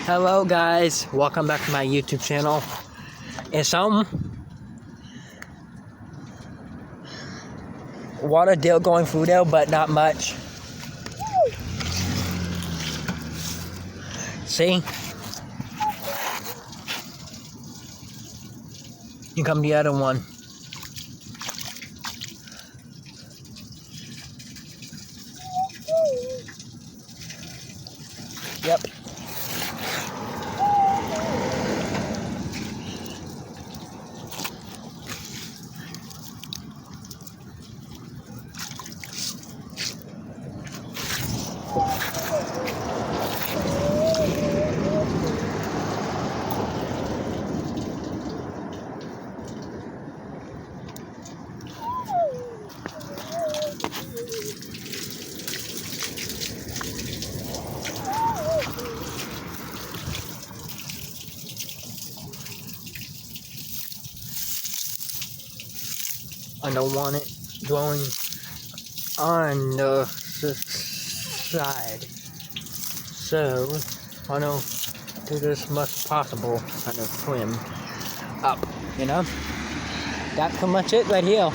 Hello guys, welcome back to my YouTube channel. It's water still going through there, but not much. See? Here come the other one. Yep. I don't want it going on the side, so I know do this much possible kind of swim up, you know. That's pretty much it right here.